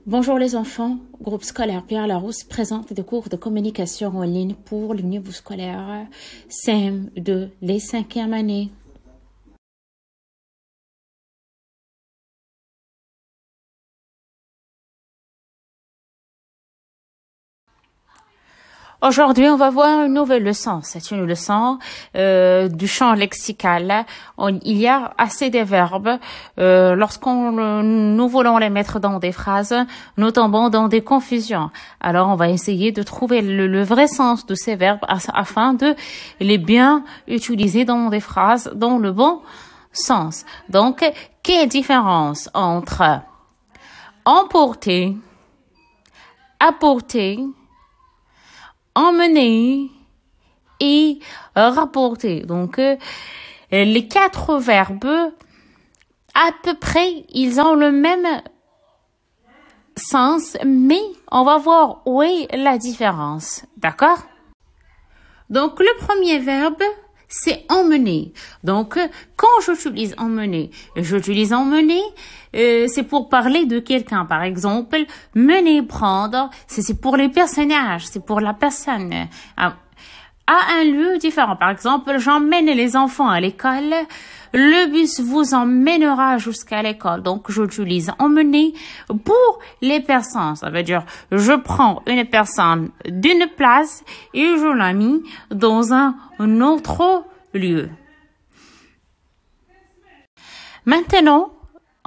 Bonjour les enfants, groupe scolaire Pierre Larousse présente des cours de communication en ligne pour le niveau scolaire CM2, les 5e années. Aujourd'hui, on va voir une nouvelle leçon. C'est une leçon du champ lexical. Il y a assez de verbes. Nous voulons les mettre dans des phrases, nous tombons dans des confusions. Alors, on va essayer de trouver le vrai sens de ces verbes afin de les bien utiliser dans des phrases dans le bon sens. Donc, quelle différence entre emporter, apporter, emmener et rapporter. Donc, les 4 verbes, à peu près, ils ont le même sens, mais on va voir où est la différence. D'accord? Donc, le premier verbe, c'est emmener. Donc, quand j'utilise emmener, c'est pour parler de quelqu'un. Par exemple, mener, prendre, c'est pour les personnages, c'est pour la personne. À un lieu différent. Par exemple, j'emmène les enfants à l'école. Le bus vous emmènera jusqu'à l'école. Donc, j'utilise emmener pour les personnes. Ça veut dire, je prends une personne d'une place et je la mets dans un autre lieu. Maintenant,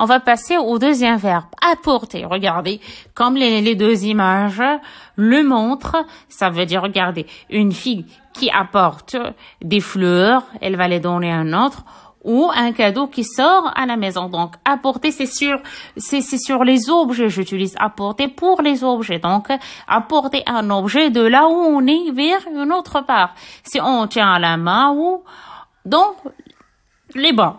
on va passer au deuxième verbe, apporter. Regardez, comme les deux images le montrent, ça veut dire, regardez, une fille qui apporte des fleurs, elle va les donner à un autre, ou un cadeau qui sort à la maison. Donc, apporter, c'est sur les objets. J'utilise apporter pour les objets. Donc, apporter un objet de là où on est vers une autre part. Si on tient à la main ou dans les bras.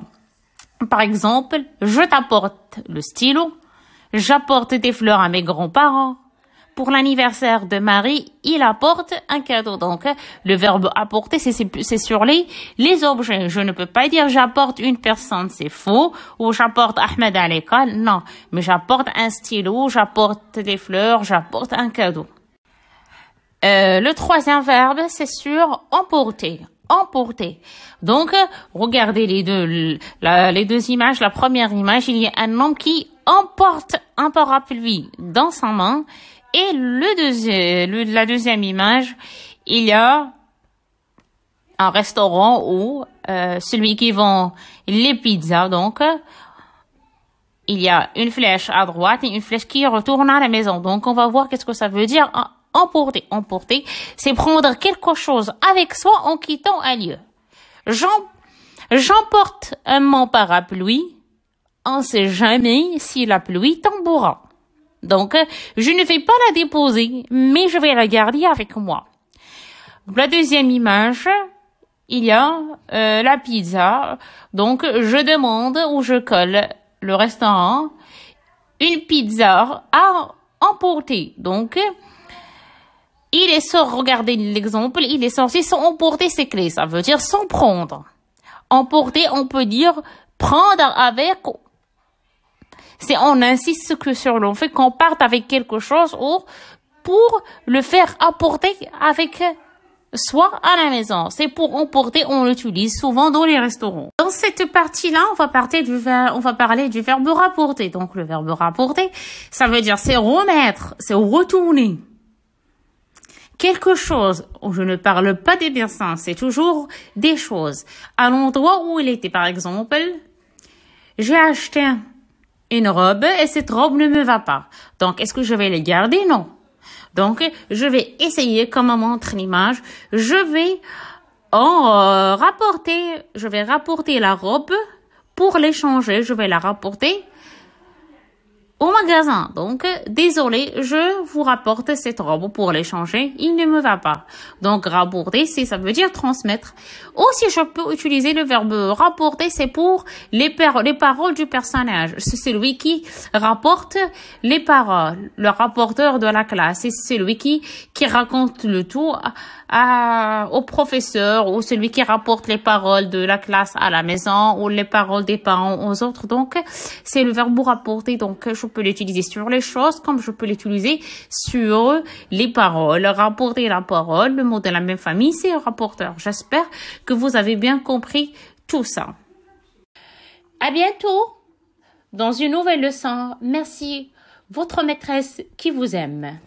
Par exemple, je t'apporte le stylo. J'apporte des fleurs à mes grands-parents. Pour l'anniversaire de Marie, il apporte un cadeau. Donc, le verbe apporter, c'est sur les objets. Je ne peux pas dire j'apporte une personne, c'est faux. Ou j'apporte Ahmed à l'école. Non. Mais j'apporte un stylo, j'apporte des fleurs, j'apporte un cadeau. Le troisième verbe, c'est sur emporter. Emporter. Donc, regardez les deux images. La première image, il y a un homme qui emporte un parapluie dans sa main. Et la deuxième image, il y a un restaurant où celui qui vend les pizzas. Donc, il y a une flèche à droite et une flèche qui retourne à la maison. Donc, on va voir qu'est-ce que ça veut dire. Emporter. Emporter, c'est prendre quelque chose avec soi en quittant un lieu. J'emporte mon parapluie. On ne sait jamais si la pluie tombera. Donc, je ne vais pas la déposer, mais je vais la garder avec moi. La deuxième image, il y a la pizza. Donc, je demande ou je colle le restaurant une pizza à emporter. Donc, il est sorti, regardez l'exemple, il est sorti sans emporter ses clés. Ça veut dire sans prendre. Emporter, on peut dire prendre avec. C'est on insiste sur le fait qu'on parte avec quelque chose ou pour le faire apporter avec soi à la maison. C'est pour emporter, on l'utilise souvent dans les restaurants. Dans cette partie-là, on va parler du verbe rapporter. Donc le verbe rapporter, ça veut dire c'est remettre, c'est retourner. Quelque chose, je ne parle pas des personnes, c'est toujours des choses. À l'endroit où il était, par exemple, j'ai acheté une robe et cette robe ne me va pas. Donc, est-ce que je vais la garder? Non. Donc, je vais essayer, comme montre l'image, je vais rapporter la robe pour l'échanger. Je vais la rapporter au magasin. Donc, désolé, je vous rapporte cette robe pour l'échanger. Il ne me va pas. Donc, rapporter, ça veut dire transmettre. Aussi, je peux utiliser le verbe rapporter, c'est pour les paroles du personnage. C'est celui qui rapporte les paroles. Le rapporteur de la classe. C'est celui qui raconte le tout au professeur ou celui qui rapporte les paroles de la classe à la maison ou les paroles des parents aux autres. Donc, c'est le verbe rapporter. Donc, je peux l'utiliser sur les choses comme je peux l'utiliser sur les paroles. Rapporter la parole, le mot de la même famille, c'est rapporteur. J'espère que vous avez bien compris tout ça. À bientôt dans une nouvelle leçon. Merci, votre maîtresse qui vous aime.